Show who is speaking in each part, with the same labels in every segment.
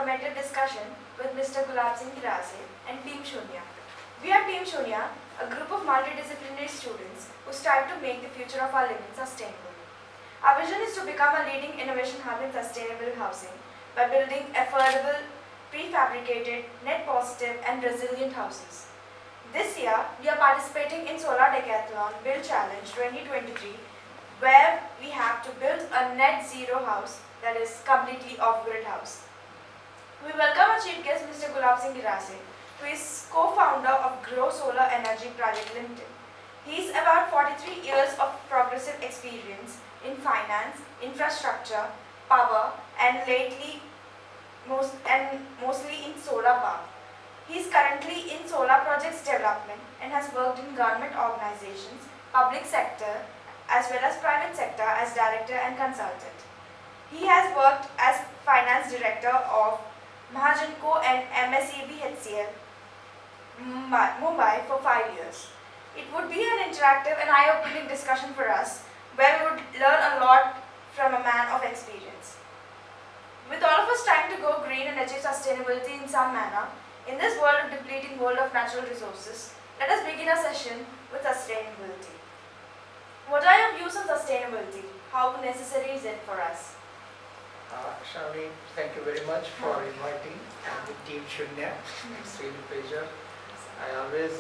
Speaker 1: informative discussion with Mr.GulabSing Girase and Team Shunya. We are Team Shunya, a group of multidisciplinary students who strive to make the future of our living sustainable. Our vision is to become a leading innovation hub in sustainable housing by building affordable, prefabricated, net positive and resilient houses. This year, we are participating in Solar Decathlon Build Challenge 2023, where we have to build a net zero house that is completely off-grid house. We welcome our chief guest, Mr. GulabSing Girase, who is co-founder of Grow Solar Energy Private Limited. He is about 43 years of progressive experience in finance, infrastructure, power, and mostly in solar power. He is currently in solar projects development and has worked in government organizations, public sector, as well as private sector as director and consultant. He has worked as finance director of Mahajan Co and MSEB HCL Mumbai for 5 years. It would be an interactive and eye-opening discussion for us, where we would learn a lot from a man of experience. With all of us trying to go green and achieve sustainability in some manner, in this depleting world of natural resources, let us begin our session with sustainability. What are your views on sustainability? How necessary is it for us?
Speaker 2: Shalini, thank you very much for inviting the Team Shunya. It's really a pleasure. I always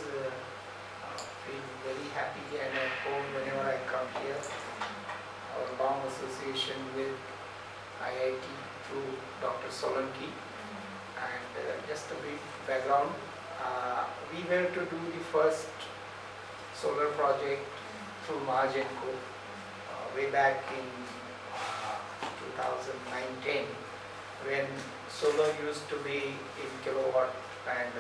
Speaker 2: feel very happy and at home whenever I come here. Our long association with IIT through Dr. Solanki. And just a brief background, we were to do the first solar project through Mahajan Co way back in 2009-10, when solar used to be in kilowatt and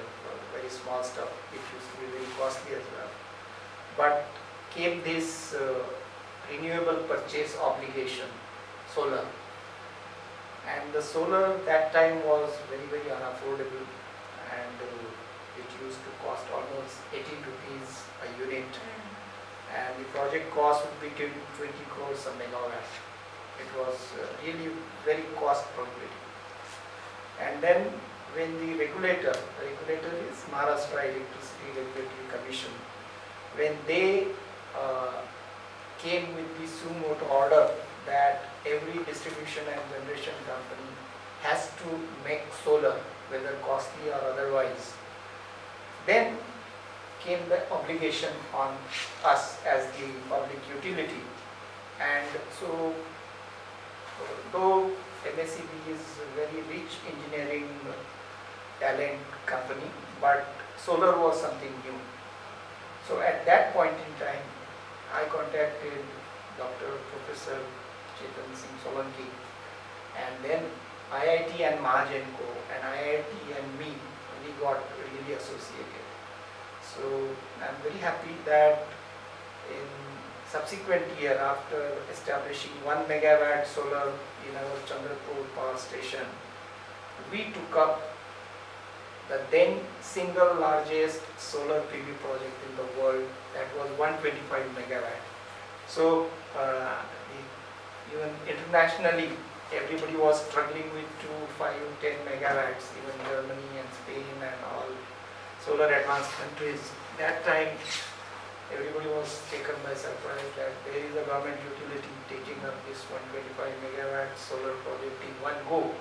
Speaker 2: very small stuff, which used to be very costly as well. But came this renewable purchase obligation, solar. And the solar that time was very unaffordable, and it used to cost almost 18 rupees a unit. And the project cost would be 20 crores a megawatt. It was really very cost prohibitive. And then when the regulator is Maharashtra Electricity Regulatory Commission, when they came with the sumo order that every distribution and generation company has to make solar, whether costly or otherwise, then came the obligation on us as the public utility. And so, though MSEB is a very rich engineering talent company, but solar was something new. So at that point in time, I contacted Dr. Professor Chetan Singh Solanki, and then IIT and Mahajan Co and IIT and me, we got really associated. So I'm very happy that in subsequent year, after establishing 1 megawatt solar in our Chandrapur power station, we took up the then single largest solar PV project in the world, that was 125 megawatt. So even internationally, everybody was struggling with 2, 5, 10 megawatts, even Germany and Spain and all solar advanced countries. That time, everybody was taken by surprise that there is a government utility taking up this 125 megawatt solar project in one go.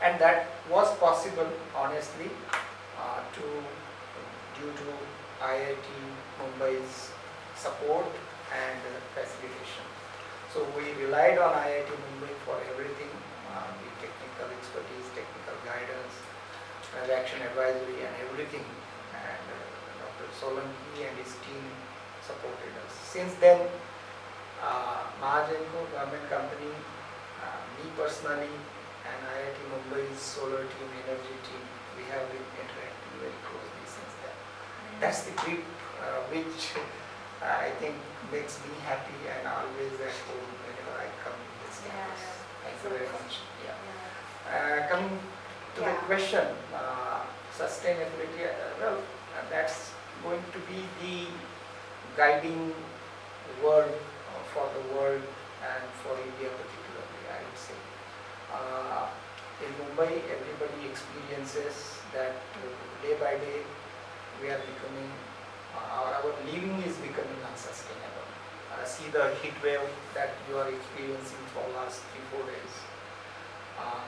Speaker 2: And that was possible, honestly, due to IIT Mumbai's support and facilitation. So we relied on IIT Mumbai for everything, the technical expertise, technical guidance, transaction advisory and everything. And Dr. Solanki and his team supported us. Since then, Mahajan Co, government company, me personally, and IIT Mumbai's solar team, energy team, we have been interacting very closely since then. That's the trip which I think makes me happy and always at home whenever I come to this campus. Thank you very much. Coming to the question, sustainability, well, that's going to be the guiding word for the world and for India particularly, I would say. In Mumbai, experiences that day by day we are becoming, our living is becoming unsustainable. See the heat wave that you are experiencing for last 3-4 days.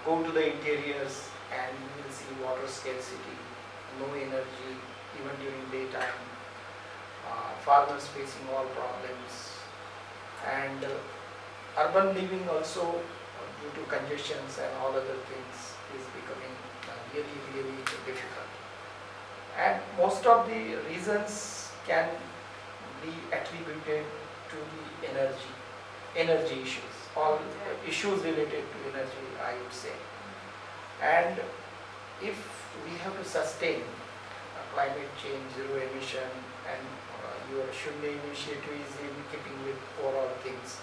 Speaker 2: Go to the interiors and you will see water scarcity, no energy even during daytime, farmers facing all problems, and urban living also due to congestions and all other things is becoming really difficult. And most of the reasons can be attributed to the energy issues, all issues related to energy, I would say. And if we have to sustain climate change, zero emission, and your Shunya initiative is in keeping with overall things.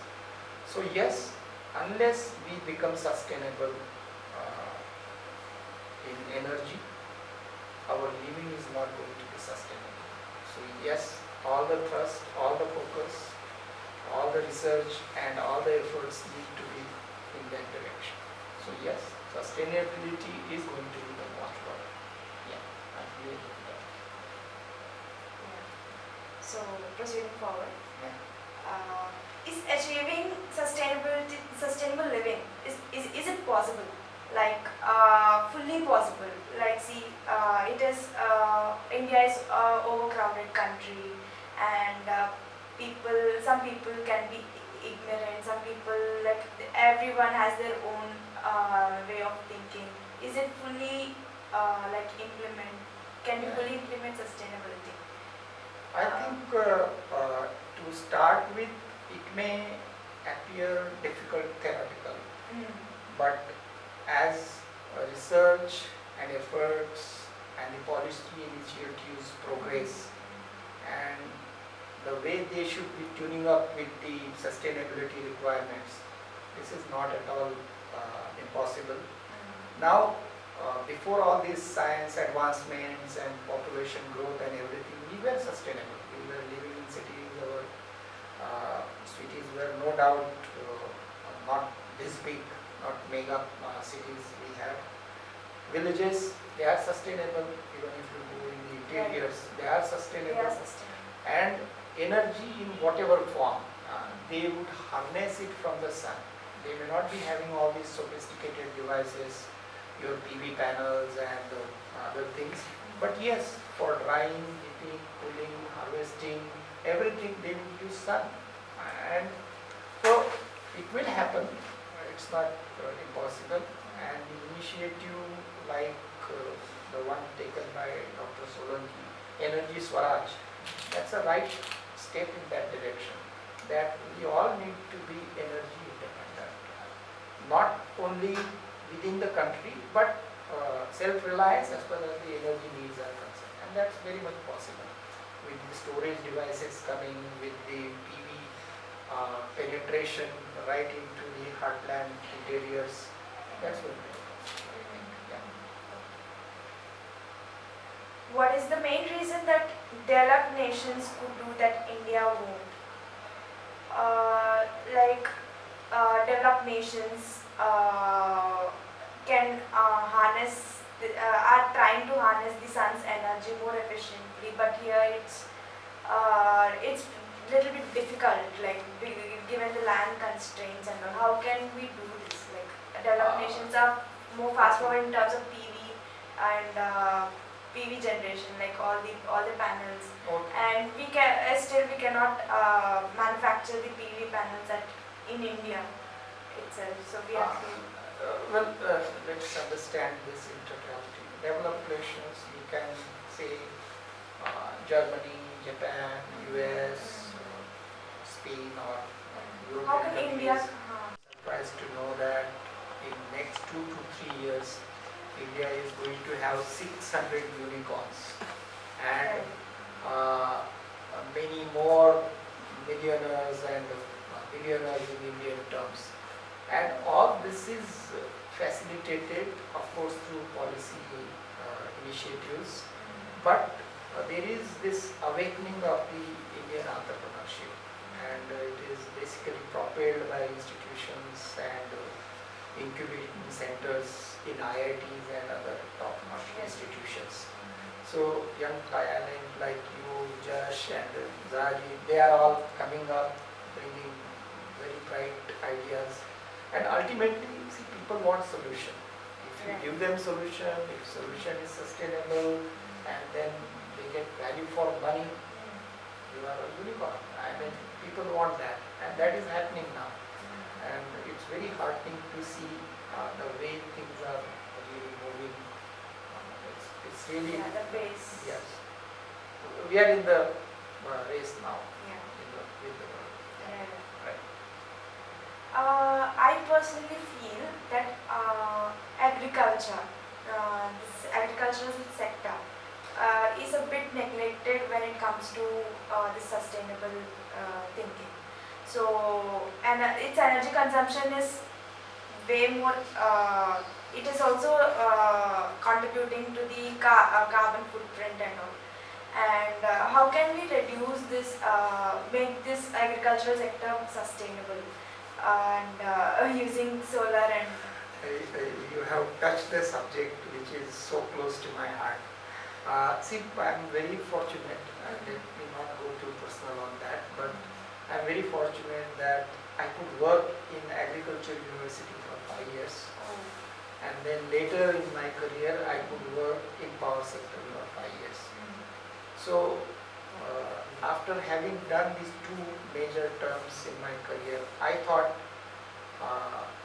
Speaker 2: So yes, unless we become sustainable in energy, our living is not going to be sustainable. So yes, all the thrust, all the focus, all the research and all the efforts need to be in that direction. So yes, sustainability is going to be the watchword. Yeah, I agree with that.
Speaker 1: So proceeding forward,
Speaker 2: Yeah.
Speaker 1: is achieving sustainable living, is it possible? Like fully possible? Like see, it is India is a overcrowded country, and some people can be ignorant. Some people, like everyone has their own way of thinking. Is it fully like implement? Can we fully implement sustainability?
Speaker 2: I think to start with, it may appear difficult theoretical, but as research and efforts and the policy initiatives progress, and the way they should be tuning up with the sustainability requirements, this is not at all impossible. Now, before all these science advancements and population growth and everything, we were sustainable. We were living in cities. Our cities were no doubt not this big, not mega cities we have. Villages, they are sustainable. Even if you go in the interiors, they are sustainable. And energy in whatever form, they would harness it from the sun. They may not be having all these sophisticated devices, your PV panels and other things. But yes, for drying, heating, cooling, harvesting, everything they will use sun. And so it will happen. It's not impossible. And the initiative like the one taken by Dr. Solanki, Energy Swaraj, that's a right step in that direction. That we all need to be energy independent. Not only within the country, but self-reliance as far as the energy needs are concerned. And that's very much possible with the storage devices coming, with the PV penetration right into the heartland interiors. That's what it is. Yeah.
Speaker 1: What is the main reason that developed nations could do that India won't? Developed nations can are trying to harness the sun's energy more efficiently, but here it's little bit difficult, like given the land constraints and all. How can we do this? Like developed nations are more fast forward in terms of PV and PV generation, like all the panels, and we cannot manufacture the PV panels in India itself. So we have to.
Speaker 2: Let's understand this in totality. Developed nations, you can say Germany, Japan, US, Spain, or European
Speaker 1: How can
Speaker 2: countries.
Speaker 1: India?
Speaker 2: Surprised to know that in next 2 to 3 years, India is going to have 600 unicorns and many more millionaires and billionaires in Indian terms. And all this is facilitated, of course, through policy initiatives, but there is this awakening of the Indian entrepreneurship, and it is basically propelled by institutions and incubating centers in IITs and other top-notch
Speaker 1: Yes.
Speaker 2: institutions. So young talent like you, Jash and Zaji, they are all coming up, bringing very bright ideas. And ultimately, see, people want solution. If you
Speaker 1: Right.
Speaker 2: give them solution, if solution is sustainable, and then they get value for money, you are a unicorn. I mean, people want that, and that is happening now. And it's very heartening to see the way things are really moving. It's really,
Speaker 1: Yeah, the base.
Speaker 2: yes. We are in the race now,
Speaker 1: Yeah.
Speaker 2: with the world.
Speaker 1: Right.
Speaker 2: Right.
Speaker 1: I personally feel that agriculture, this agricultural sector, is a bit neglected when it comes to the sustainable thinking. So, and its energy consumption is way more. It is also contributing to the carbon footprint and all. And how can we reduce this, make this agricultural sector sustainable, and using solar and
Speaker 2: You have touched the subject which is so close to my heart. See, I'm very fortunate, let me not go too personal on that, but I'm very fortunate that I could work in agriculture university for 5 years, and then later in my career I could work in power sector for 5 years. So after having done these two major terms in my career, I thought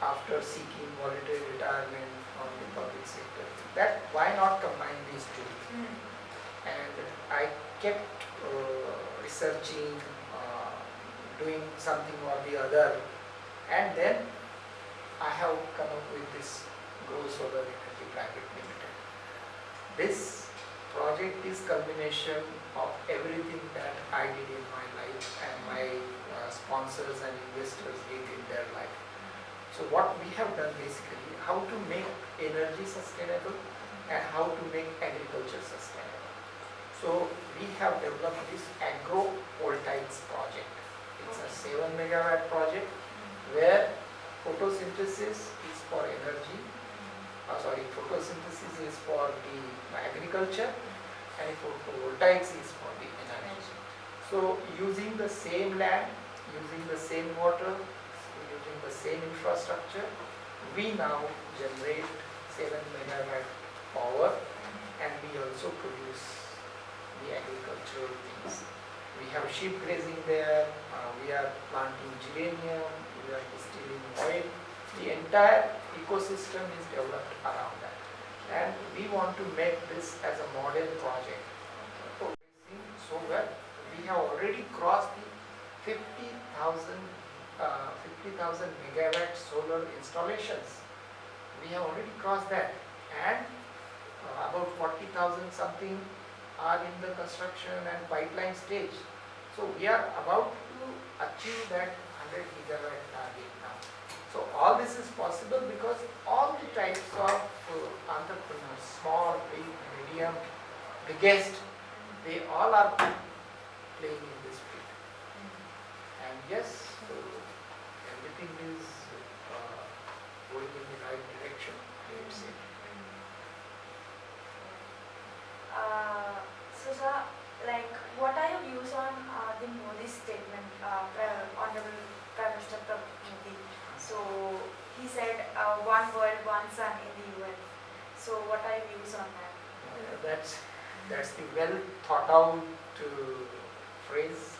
Speaker 2: after seeking voluntary retirement from the public sector, that why not combine these two? And I kept researching, doing something or the other, and then I have come up with this Grow Solar Energy Private Limited. This project is culmination of everything that I did in my life and my sponsors and investors did in their life. So what we have done basically, how to make energy sustainable and how to make agriculture sustainable. So we have developed this agro-voltaics project. It's a 7 megawatt project where photosynthesis is for energy, photosynthesis is for the agriculture and photovoltaics is for the energy. So using the same land, using the same water, using the same infrastructure, we now generate 7 megawatt power and we also produce the agricultural things. We have sheep grazing there, we are planting geranium, we are distilling oil. The entire ecosystem is developed around that. And we want to make this as a model project. So well, we have already crossed the 50,000 megawatt solar installations. We have already crossed that, and about 40,000 something are in the construction and pipeline stage. So we are about to achieve that 100 gigawatt target now. So all this is possible because all the types of entrepreneurs, small, big, medium, biggest, they all are playing in this field. And yes, everything is going in the right direction, I would say.
Speaker 1: So sir, like, what are your views on the Modi statement, Honorable Prime Minister Modi? So he said, one world, one sun in the UN. So what are your views on that?
Speaker 2: That's the well thought out phrase